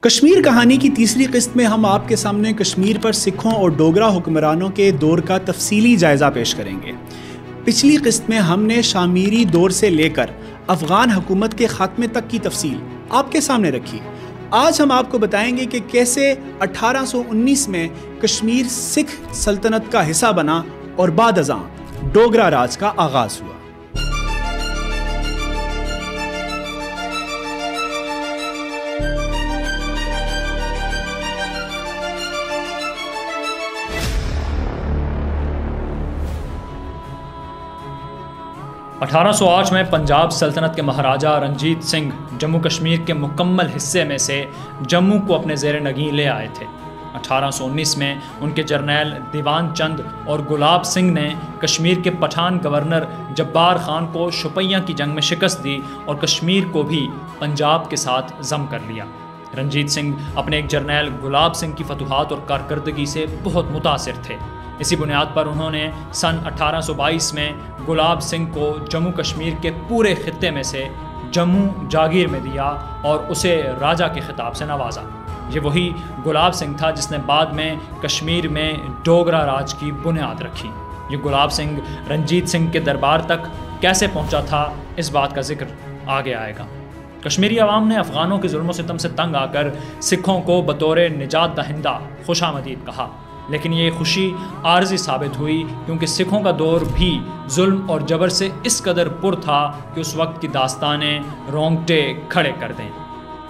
کشمیر کہانی کی تیسری قسط میں ہم آپ کے سامنے کشمیر پر سکھوں اور ڈوگرا حکمرانوں کے دور کا تفصیلی جائزہ پیش کریں گے۔ پچھلی قسط میں ہم نے شامیری دور سے لے کر افغان حکومت کے خاتمے تک کی تفصیل آپ کے سامنے رکھی۔ آج ہم آپ کو بتائیں گے کہ کیسے 1819 میں کشمیر سکھ سلطنت کا حصہ بنا اور بعد ازاں ڈوگرا راج کا آغاز ہوا۔ اٹھارہ سو آٹھ میں پنجاب سلطنت کے مہاراجہ رنجیت سنگھ جموں کشمیر کے مکمل حصے میں سے جموں کو اپنے زیر نگین لے آئے تھے۔ 1819 میں ان کے جرنیل دیوان چند اور گلاب سنگھ نے کشمیر کے پٹھان گورنر جبار خان کو شوپیاں کی جنگ میں شکست دی اور کشمیر کو بھی پنجاب کے ساتھ ضم کر لیا۔ رنجیت سنگھ اپنے ایک جرنیل گلاب سنگھ کی فتوحات اور کارکردگی سے بہت متاثر تھے۔ اسی بنیاد پر انہوں نے سن 1822 میں گلاب سنگھ کو جموں کشمیر کے پورے خطے میں سے جموں جاگیر میں دیا اور اسے راجہ کے خطاب سے نوازا۔ یہ وہی گلاب سنگھ تھا جس نے بعد میں کشمیر میں ڈوگرا راج کی بنیاد رکھی۔ یہ گلاب سنگھ رنجیت سنگھ کے دربار تک کیسے پہنچا تھا، اس بات کا ذکر آگے آئے گا۔ کشمیری عوام نے افغانوں کے ظلم و ستم سے تنگ آ کر سکھوں کو بطور نجات دہندہ خوش آمدید کہا، لیکن یہ خوشی عارضی ثابت ہوئی کیونکہ سکھوں کا دور بھی ظلم اور جبر سے اس قدر پر تھا کہ اس وقت کی داستانیں رونگٹے کھڑے کر دیں۔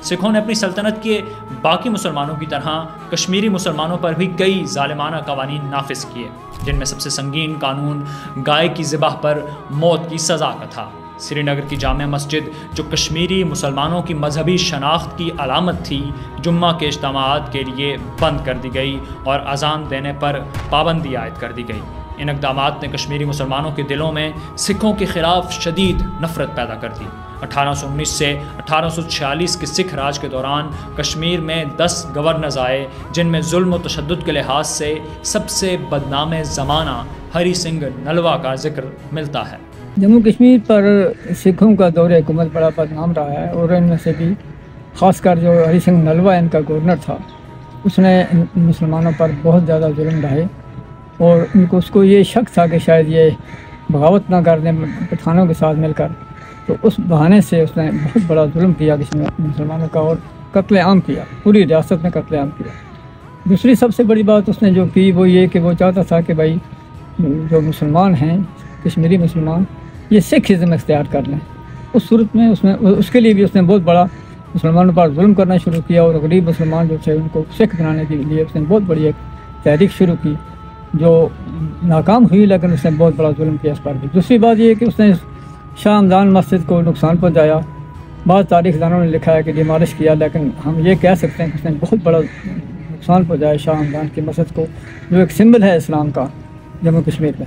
سکھوں نے اپنی سلطنت کے باقی مسلمانوں کی طرح کشمیری مسلمانوں پر بھی کئی ظالمانہ قوانین نافذ کیے، جن میں سب سے سنگین قانون گائے کی ذبح پر موت کی سزا کا تھا۔ سری نگر کی جامع مسجد جو کشمیری مسلمانوں کی مذہبی شناخت کی علامت تھی، جمعہ کے اجتماعات کے لیے بند کر دی گئی اور اذان دینے پر پابندی عائد کر دی گئی۔ ان اقدامات نے کشمیری مسلمانوں کے دلوں میں سکھوں کے خلاف شدید نفرت پیدا کر دی۔ 1819 سے 1846 کے سکھ راج کے دوران کشمیر میں 10 گورنرز آئے، جن میں ظلم و تشدد کے لحاظ سے سب سے بدنام زمانہ ہری سنگھ نلوا کا ذکر ملتا ہے۔ جموں کشمیر پر سکھوں کا دور حکومت بڑا بدنام رہا ہے، اور ان میں سے بھی خاص کر جو ہری سنگھ نلوا ان کا گورنر تھا، اس نے مسلمانوں پر بہت زیادہ ظلم ڈھائے، اور اس کو یہ شک تھا کہ شاید یہ بغاوت نہ کر دیں پٹھانوں کے ساتھ مل کر، تو اس بہانے سے اس نے بہت بڑا ظلم کیا مسلمانوں کا اور قتل عام کیا، پوری ریاست میں قتل عام کیا۔ دوسری سب سے بڑی بات اس نے جو کی وہ یہ کہ وہ چاہتا تھا کہ بھائی جو مسلمان ہیں، کشمیری مسلمان، یہ سکھ ازم اختیار کر لیں۔ اس صورت میں اس کے لیے بھی اس نے بہت بڑا مسلمانوں پر ظلم کرنا شروع کیا، اور غریب مسلمان جو تھے ان کو سکھ بنانے کے لیے اس نے بہت بڑی ایک تحریک شروع کی، جو ناکام ہوئی، لیکن اس نے بہت بڑا ظلم کیا اس پر بھی۔ دوسری بات یہ ہے کہ اس نے شاہ ہمدان مسجد کو نقصان پہنچایا۔ بعض تاریخ دانوں نے لکھا ہے کہ ڈیمالش کیا، لیکن ہم یہ کہہ سکتے ہیں کہ اس نے بہت بڑا نقصان پہنچایا شاہ ہمدان کی مسجد کو، جو ایک سمبل ہے اسلام کا جموں کشمیر میں۔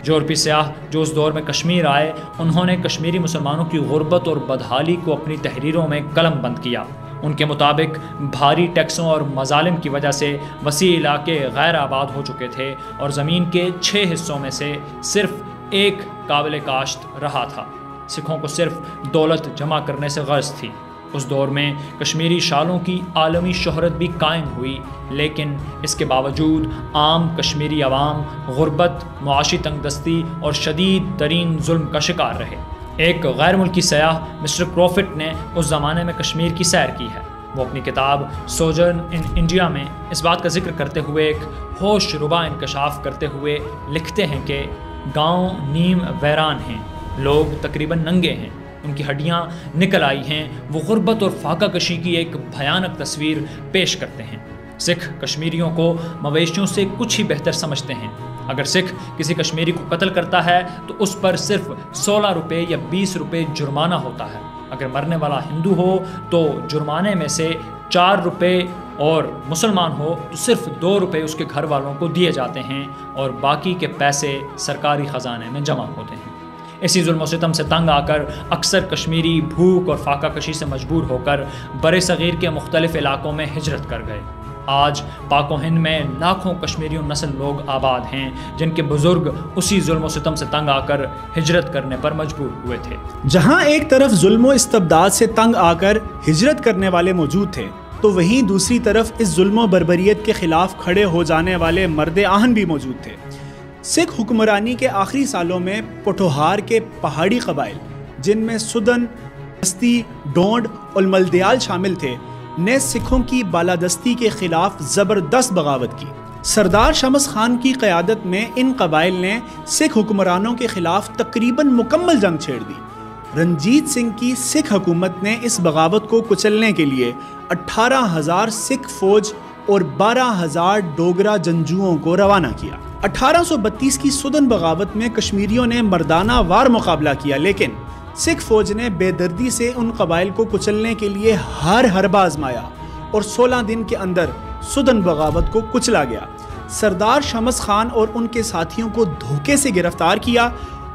یورپی سیاح جو اس دور میں کشمیر آئے، انہوں نے کشمیری مسلمانوں کی غربت اور بدحالی کو اپنی تحریروں میں قلم بند کیا۔ ان کے مطابق بھاری ٹیکسوں اور مظالم کی وجہ سے وسیع علاقے غیر آباد ہو چکے تھے، اور زمین کے 6 حصوں میں سے صرف ایک قابل کاشت رہا تھا۔ سکھوں کو صرف دولت جمع کرنے سے غرض تھی۔ اس دور میں کشمیری شالوں کی عالمی شہرت بھی قائم ہوئی، لیکن اس کے باوجود عام کشمیری عوام غربت، معاشی تنگ دستی اور شدید ترین ظلم کا شکار رہے۔ ایک غیر ملکی سیاح مسٹر کروفٹ نے اس زمانے میں کشمیر کی سیر کی ہے۔ وہ اپنی کتاب سوجرن ان انڈیا میں اس بات کا ذکر کرتے ہوئے ایک ہوش ربا انکشاف کرتے ہوئے لکھتے ہیں کہ گاؤں نیم ویران ہیں، لوگ تقریباً ننگے ہیں، ان کی ہڈیاں نکل آئی ہیں، وہ غربت اور فاقہ کشی کی ایک بھیانک تصویر پیش کرتے ہیں۔ سکھ کشمیریوں کو مویشیوں سے کچھ ہی بہتر سمجھتے ہیں۔ اگر سکھ کسی کشمیری کو قتل کرتا ہے تو اس پر صرف 16 روپے یا 20 روپے جرمانہ ہوتا ہے۔ اگر مرنے والا ہندو ہو تو جرمانے میں سے 4 روپے، اور مسلمان ہو تو صرف 2 روپے اس کے گھر والوں کو دیے جاتے ہیں، اور باقی کے پیسے سرکاری خزانے میں جمع ہوتے ہیں۔ اسی ظلم و ستم سے تنگ آ کر اکثر کشمیری بھوک اور فاقہ کشی سے مجبور ہو کر برِ صغیر کے مختلف علاقوں میں ہجرت کر گئے۔ آج پاک و ہند میں لاکھوں کشمیری نسل لوگ آباد ہیں جن کے بزرگ اسی ظلم و ستم سے تنگ آ کر ہجرت کرنے پر مجبور ہوئے تھے۔ جہاں ایک طرف ظلم و استبداد سے تنگ آ کر ہجرت کرنے والے موجود تھے، تو وہیں دوسری طرف اس ظلم و بربریت کے خلاف کھڑے ہو جانے والے مرد آہن بھی موجود تھے۔ سکھ حکمرانی کے آخری سالوں میں پوٹھوہار کے پہاڑی قبائل، جن میں سدن، بستی، ڈونڈ اور ملدیال شامل تھے، نے سکھوں کی بالادستی کے خلاف زبردست بغاوت کی۔ سردار شمس خان کی قیادت میں ان قبائل نے سکھ حکمرانوں کے خلاف تقریباً مکمل جنگ چھیڑ دی۔ رنجیت سنگھ کی سکھ حکومت نے اس بغاوت کو کچلنے کے لیے 18,000 سکھ فوج اور 12,000 ڈوگرا جنگجوؤں کو روانہ کیا۔ 1832 کی سدن بغاوت میں کشمیریوں نے مردانہ وار مقابلہ کیا، لیکن سکھ فوج نے بے دردی سے ان قبائل کو کچلنے کے لیے ہر حربہ آزمایا اور 16 دن کے اندر سدن بغاوت کو کچلا گیا۔ سردار شمس خان اور ان کے ساتھیوں کو دھوکے سے گرفتار کیا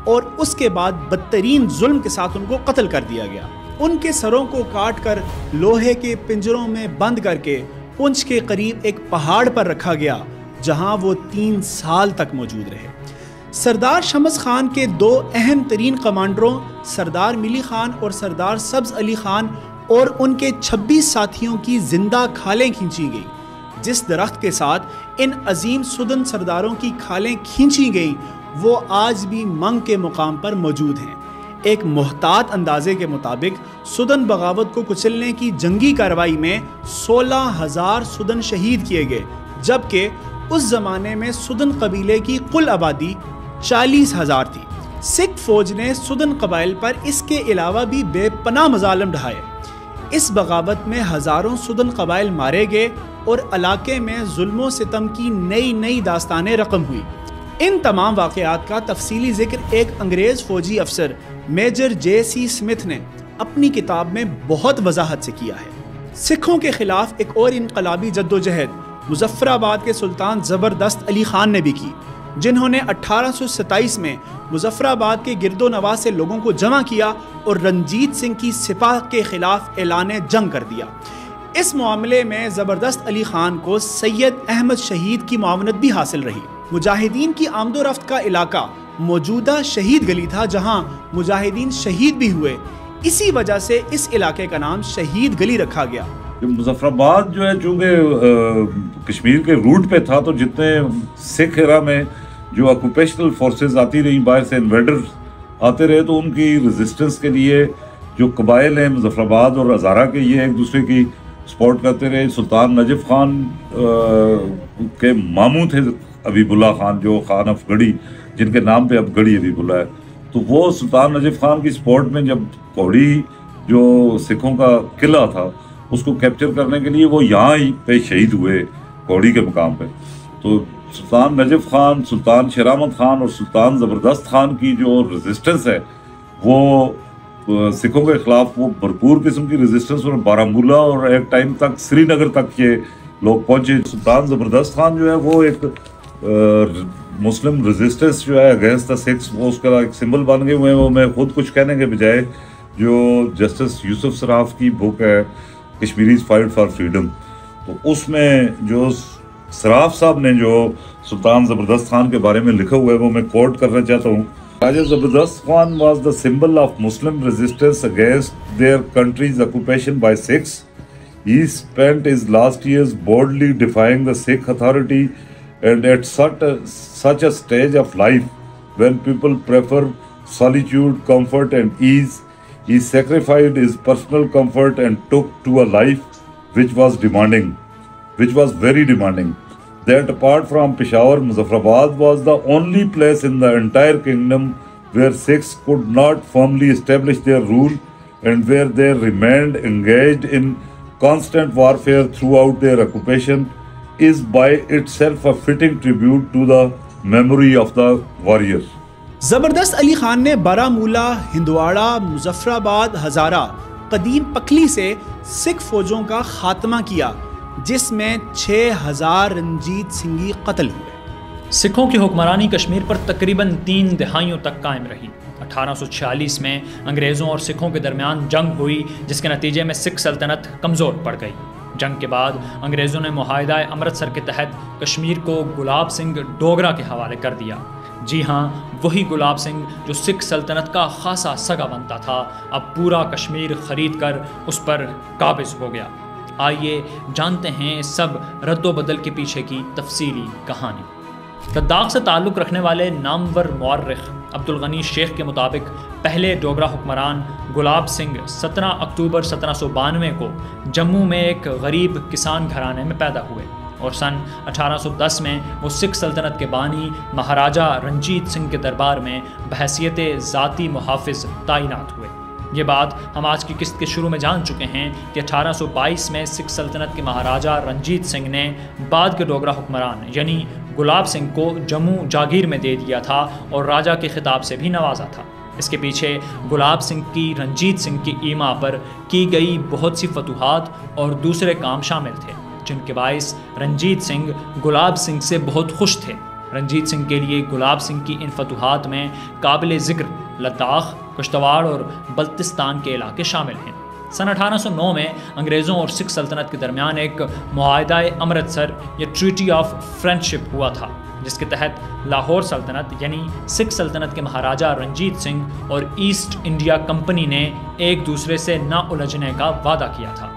اور اس کے بعد بدترین ظلم کے ساتھ ان کو قتل کر دیا گیا۔ ان کے سروں کو کاٹ کر لوہے کے پنجروں میں بند کر کے پونچھ کے قریب ایک پہاڑ پر رکھا گیا، جہاں وہ 3 سال تک موجود رہے۔ سردار شمس خان کے 2 اہم ترین کمانڈروں سردار ملی خان اور سردار سبز علی خان اور ان کے 26 ساتھیوں کی زندہ کھالیں کھینچی گئی۔ جس درخت کے ساتھ ان عظیم سدن سرداروں کی کھالیں کھینچی گئیں وہ آج بھی منگ کے مقام پر موجود ہیں۔ ایک محتاط اندازے کے مطابق سدن بغاوت کو کچلنے کی جنگی کارروائی میں 16,000 سدن شہید کیے گئے، جبکہ اس زمانے میں سدن قبیلے کی کل آبادی 40,000 تھی۔ سکھ فوج نے سدن قبائل پر اس کے علاوہ بھی بے پناہ مظالم ڈھائے۔ اس بغاوت میں ہزاروں سدن قبائل مارے گئے اور علاقے میں ظلم و ستم کی نئی داستانیں رقم ہوئی۔ ان تمام واقعات کا تفصیلی ذکر ایک انگریز فوجی افسر میجر جے سی سمتھ نے اپنی کتاب میں بہت وضاحت سے کیا ہے۔ سکھوں کے خلاف ایک اور انقلابی جدوجہد مظفر آباد کے سلطان زبردست علی خان نے بھی کی، جنہوں نے 1827 میں مظفر آباد کے گرد و نواح سے لوگوں کو جمع کیا اور رنجیت سنگھ کی سپاہ کے خلاف اعلان جنگ کر دیا۔ اس معاملے میں زبردست علی خان کو سید احمد شہید کی معاونت بھی حاصل رہی۔ مجاہدین کی آمد و رفت کا علاقہ موجودہ شہید گلی تھا، جہاں مجاہدین شہید بھی ہوئے، اسی وجہ سے اس علاقے کا نام شہید گلی رکھا گیا۔ مظفر آباد جو ہے چونکہ کشمیر کے روٹ پہ تھا، تو جتنے سکھ ایرا میں جو آکوپیشنل فورسز آتی رہی، باہر سے انویڈر آتے رہے، تو ان کی ریزسٹنس کے لیے جو قبائل ہیں مظفر آباد اور ہزارہ کے، یہ ایک دوسرے کی سپورٹ کرتے رہے۔ سلطان نجف خان کے ماموں تھے حبیب اللہ خان، جو خان آف گڑھی، جن کے نام پہ اب گڑھی حبیب اللہ ہے، تو وہ سلطان نجف خان کی سپورٹ میں جب کوڑی جو سکھوں کا قلعہ تھا اس کو کیپچر کرنے کے لیے وہ یہاں ہی پہ شہید ہوئے کوڑی کے مقام پہ۔ تو سلطان نجف خان، سلطان شیر احمد خان اور سلطان زبردست خان کی جو ریزسٹنس ہے وہ سکھوں کے خلاف وہ بھرپور قسم کی ریزسٹنس، اور بارہمولہ اور ایک ٹائم تک سری نگر تک یہ لوگ پہنچے۔ سلطان زبردست خان جو ہے وہ ایک مسلم ریزسٹنس جو ہے اگینسٹ دا سکھس، وہ اس کا ایک سمبل بن گئے ہوئے ہیں۔ وہ میں خود کچھ کہنے کے بجائے جو جسٹس یوسف سراف کی بک ہے کشمیریز فائٹ فار فریڈم، تو اس میں جو سراف صاحب نے جو سلطان زبردست خان کے بارے میں لکھا ہوا ہے وہ میں کوٹ کرنا چاہتا ہوں۔ راجہ زبردست Khan was the symbol of Muslim resistance against their country's occupation by Sikhs. He spent his last years boldly defying the Sikh authority, and at such a stage of life when people prefer solitude, comfort and ease, he sacrificed his personal comfort and took to a life which was very demanding. That apart from Peshawar, Muzaffarabad was the only place in the entire kingdom where Sikhs could not firmly establish their rule, and where they remained engaged in constant warfare throughout their occupation, is by itself a fitting tribute to the memory of the warrior. زبردست علی خان نے بارہمولہ، ہندواڑہ، مظفر آباد، ہزارہ، قدیم پکلی سے سکھ فوجوں کا خاتمہ کیا، جس میں 6,000 رنجیت سنگھی قتل ہوئے۔ سکھوں کی حکمرانی کشمیر پر تقریباً 3 دہائیوں تک قائم رہی۔ 1846 میں انگریزوں اور سکھوں کے درمیان جنگ ہوئی، جس کے نتیجے میں سکھ سلطنت کمزور پڑ گئی۔ جنگ کے بعد انگریزوں نے معاہدہ امرتسر کے تحت کشمیر کو گلاب سنگھ ڈوگرا کے حوالے کر دیا۔ جی ہاں، وہی گلاب سنگھ جو سکھ سلطنت کا خاصا سگا بنتا تھا، اب پورا کشمیر خرید کر اس پر قابض ہو گیا۔ آئیے جانتے ہیں اس سب رد و بدل کے پیچھے کی تفصیلی کہانی۔ لداخ سے تعلق رکھنے والے نامور مورخ عبدالغنی شیخ کے مطابق پہلے ڈوگرا حکمران گلاب سنگھ 17 اکتوبر 1792 کو جموں میں ایک غریب کسان گھرانے میں پیدا ہوئے اور سن 1810 میں وہ سکھ سلطنت کے بانی مہاراجہ رنجیت سنگھ کے دربار میں بحیثیت ذاتی محافظ تعینات ہوئے۔ یہ بات ہم آج کی قسط کے شروع میں جان چکے ہیں کہ 1822 میں سکھ سلطنت کے مہاراجہ رنجیت سنگھ نے بعد کے ڈوگرا حکمران یعنی گلاب سنگھ کو جموں جاگیر میں دے دیا تھا اور راجہ کے خطاب سے بھی نوازا تھا۔ اس کے پیچھے گلاب سنگھ کی رنجیت سنگھ کی ایما پر کی گئی بہت سی فتوحات اور دوسرے کام شامل تھے جن کے باعث رنجیت سنگھ گلاب سنگھ سے بہت خوش تھے۔ رنجیت سنگھ کے لیے گلاب سنگھ کی ان فتوحات میں قابل ذکر لداخ، کشتواڑ اور بلتستان کے علاقے شامل ہیں۔ سن 1809 میں انگریزوں اور سکھ سلطنت کے درمیان ایک معاہدہ امرتسر یا ٹریٹی آف فرینڈشپ ہوا تھا جس کے تحت لاہور سلطنت یعنی سکھ سلطنت کے مہاراجہ رنجیت سنگھ اور ایسٹ انڈیا کمپنی نے ایک دوسرے سے نہ الجھنے کا وعدہ کیا تھا،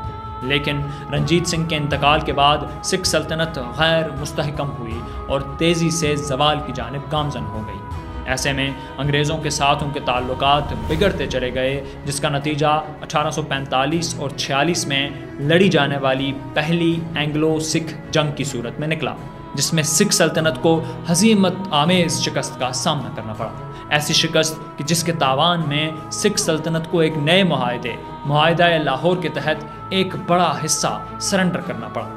لیکن رنجیت سنگھ کے انتقال کے بعد سکھ سلطنت غیر مستحکم ہوئی اور تیزی سے زوال کی جانب گامزن ہو گئی۔ ایسے میں انگریزوں کے ساتھ ان کے تعلقات بگڑتے چلے گئے جس کا نتیجہ 1845 اور 46 میں لڑی جانے والی پہلی اینگلو سکھ جنگ کی صورت میں نکلا جس میں سکھ سلطنت کو ہزیمت آمیز شکست کا سامنا کرنا پڑا، ایسی شکست کہ جس کے تاوان میں سکھ سلطنت کو ایک نئے معاہدہ لاہور کے تحت ایک بڑا حصہ سرنڈر کرنا پڑا۔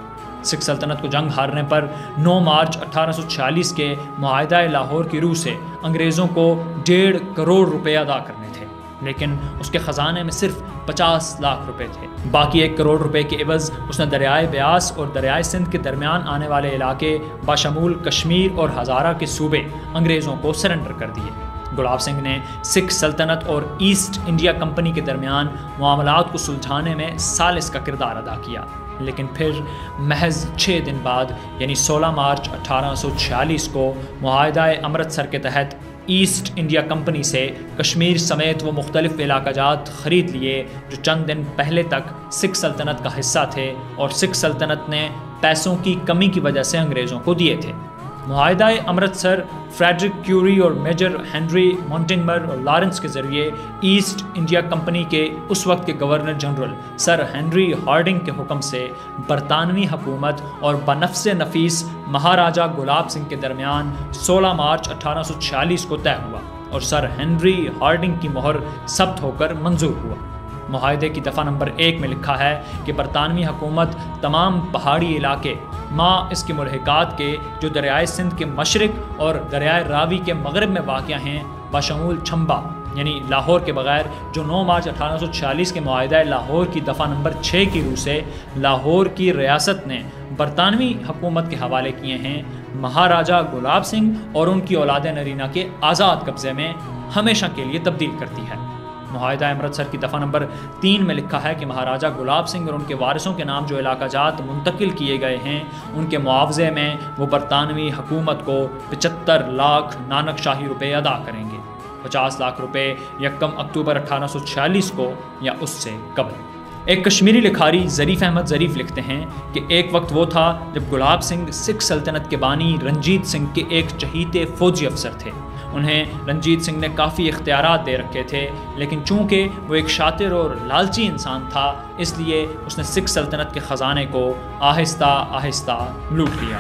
سکھ سلطنت کو جنگ ہارنے پر 9 مارچ 1846 کے معاہدہ لاہور کی روح سے انگریزوں کو 1.5 کروڑ روپے ادا کرنے تھے، لیکن اس کے خزانے میں صرف 50 لاکھ روپے تھے۔ باقی 1 کروڑ روپے کے عوض اس نے دریائے بیاس اور دریائے سندھ کے درمیان آنے والے علاقے بشمول کشمیر اور ہزارہ کے صوبے انگریزوں کو سرنڈر کر دیے۔ گلاب سنگھ نے سکھ سلطنت اور ایسٹ انڈیا کمپنی کے درمیان معاملات کو سلجھانے میں ثالث کا کردار ادا کیا، لیکن پھر محض 6 دن بعد یعنی 16 مارچ 1846 کو معاہدہ امرتسر کے تحت ایسٹ انڈیا کمپنی سے کشمیر سمیت وہ مختلف علاقہ جات خرید لیے جو چند دن پہلے تک سکھ سلطنت کا حصہ تھے اور سکھ سلطنت نے پیسوں کی کمی کی وجہ سے انگریزوں کو دیے تھے۔ معاہدہ امرتسر فریڈرک کیوری اور میجر ہنری مونٹنگمر اور لارنس کے ذریعے ایسٹ انڈیا کمپنی کے اس وقت کے گورنر جنرل سر ہنری ہارڈنگ کے حکم سے برطانوی حکومت اور بنفس نفیس مہاراجہ گلاب سنگھ کے درمیان 16 مارچ 1846 کو طے ہوا اور سر ہنری ہارڈنگ کی مہر ثبت ہو کر منظور ہوا۔ معاہدے کی دفعہ نمبر 1 میں لکھا ہے کہ برطانوی حکومت تمام پہاڑی علاقے ماں اس کے ملحقات کے جو دریائے سندھ کے مشرق اور دریائے راوی کے مغرب میں واقع ہیں بشمول چھمبا یعنی لاہور کے بغیر جو 9 مارچ 1846 کے معاہدہ لاہور کی دفعہ نمبر 6 کی روح سے لاہور کی ریاست نے برطانوی حکومت کے حوالے کیے ہیں، مہاراجہ گلاب سنگھ اور ان کی اولاد نرینہ کے آزاد قبضے میں ہمیشہ کے لیے تبدیل کرتی ہے۔ معاہدہ امرتسر کی دفعہ نمبر 3 میں لکھا ہے کہ مہاراجہ گلاب سنگھ اور ان کے وارثوں کے نام جو علاقہ جات منتقل کیے گئے ہیں ان کے معاوضے میں وہ برطانوی حکومت کو 75 لاکھ نانک شاہی روپے ادا کریں گے، 50 لاکھ روپے 1 اکتوبر 1846 کو یا اس سے قبل۔ ایک کشمیری لکھاری ظریف احمد ظریف لکھتے ہیں کہ ایک وقت وہ تھا جب گلاب سنگھ سکھ سلطنت کے بانی رنجیت سنگھ کے ایک چہیتے فوجی افسر تھے۔ انہیں رنجیت سنگھ نے کافی اختیارات دے رکھے تھے، لیکن چونکہ وہ ایک شاطر اور لالچی انسان تھا اس لیے اس نے سکھ سلطنت کے خزانے کو آہستہ آہستہ لوٹ لیا۔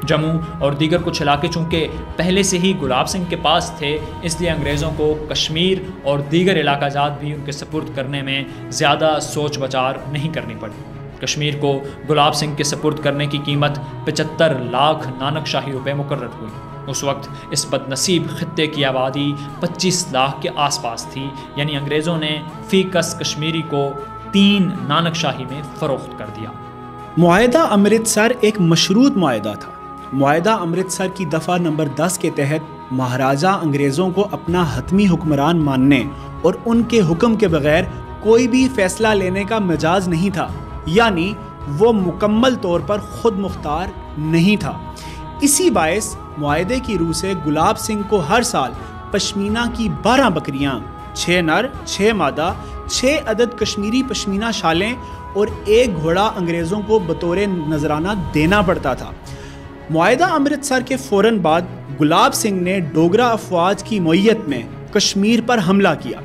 جموں اور دیگر کچھ علاقے چونکہ پہلے سے ہی گلاب سنگھ کے پاس تھے اس لیے انگریزوں کو کشمیر اور دیگر علاقہ جات بھی ان کے سپرد کرنے میں زیادہ سوچ بچار نہیں کرنی پڑی۔ کشمیر کو گلاب سنگھ کے سپرد کرنے کی قیمت 75 لاکھ نانک شاہی روپے مقرر ہوئی۔ اس وقت اس بد نصیب خطے کی آبادی 25 لاکھ کے آس پاس تھی، یعنی انگریزوں نے فی کس کشمیری کو 3 نانک شاہی میں فروخت کر دیا۔ معاہدہ امرتسر ایک مشروط معاہدہ تھا۔ معاہدہ امرتسر کی دفعہ نمبر 10 کے تحت مہاراجہ انگریزوں کو اپنا حتمی حکمران ماننے اور ان کے حکم کے بغیر کوئی بھی فیصلہ لینے کا مجاز نہیں تھا، یعنی وہ مکمل طور پر خود مختار نہیں تھا۔ اسی باعث معاہدے کی روح سے گلاب سنگھ کو ہر سال پشمینہ کی 12 بکریاں، 6 نر 6 مادہ 6 عدد کشمیری پشمینہ شالیں اور 1 گھوڑا انگریزوں کو بطور نذرانہ دینا پڑتا تھا۔ معاہدہ امرتسر کے فوراً بعد گلاب سنگھ نے ڈوگرا افواج کی معیت میں کشمیر پر حملہ کیا۔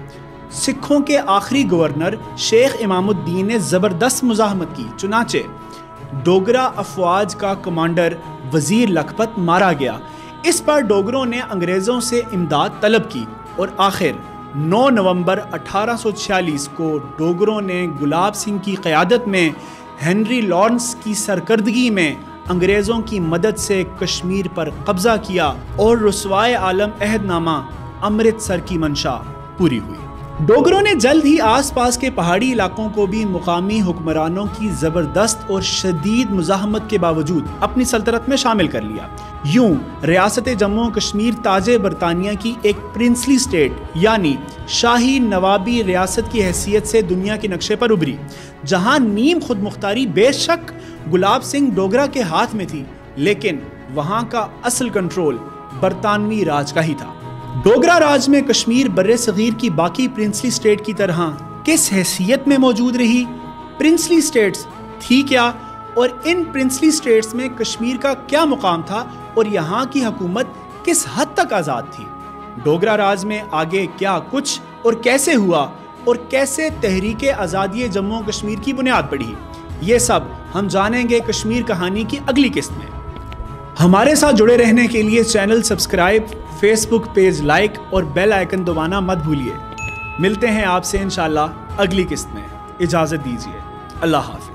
سکھوں کے آخری گورنر شیخ امام الدین نے زبردست مزاحمت کی، چنانچہ ڈوگرا افواج کا کمانڈر وزیر لکھپت مارا گیا۔ اس پر ڈوگروں نے انگریزوں سے امداد طلب کی اور آخر 9 نومبر 1846 کو ڈوگروں نے گلاب سنگھ کی قیادت میں ہنری لارنس کی سرکردگی میں انگریزوں کی مدد سے کشمیر پر قبضہ کیا اور رسوائے عالم عہد نامہ امرتسر کی منشا پوری ہوئی۔ ڈوگروں نے جلد ہی آس پاس کے پہاڑی علاقوں کو بھی مقامی حکمرانوں کی زبردست اور شدید مزاحمت کے باوجود اپنی سلطنت میں شامل کر لیا۔ یوں ریاست جموں و کشمیر تاج برطانیہ کی ایک پرنسلی اسٹیٹ یعنی شاہی نوابی ریاست کی حیثیت سے دنیا کے نقشے پر ابھری، جہاں نیم خود مختاری بے شک گلاب سنگھ ڈوگرا کے ہاتھ میں تھی، لیکن وہاں کا اصل کنٹرول برطانوی راج کا ہی تھا۔ ڈوگرا راج میں کشمیر بر صغیر کی باقی پرنسلی اسٹیٹ کی طرح کس حیثیت میں موجود رہی؟ پرنسلی اسٹیٹس تھی کیا، اور ان پرنسلی اسٹیٹس میں کشمیر کا کیا مقام تھا اور یہاں کی حکومت کس حد تک آزاد تھی؟ ڈوگرا راج میں آگے کیا کچھ اور کیسے ہوا، اور کیسے تحریک آزادی جموں و کشمیر کی بنیاد پڑی؟ یہ سب ہم جانیں گے کشمیر کہانی کی اگلی قسط میں۔ ہمارے ساتھ جڑے رہنے کے لیے چینل سبسکرائب، فیس بک پیج لائک اور بیل آئیکن دبانا مت بھولیے۔ ملتے ہیں آپ سے انشاءاللہ اگلی قسط میں۔ اجازت دیجیے، اللہ حافظ۔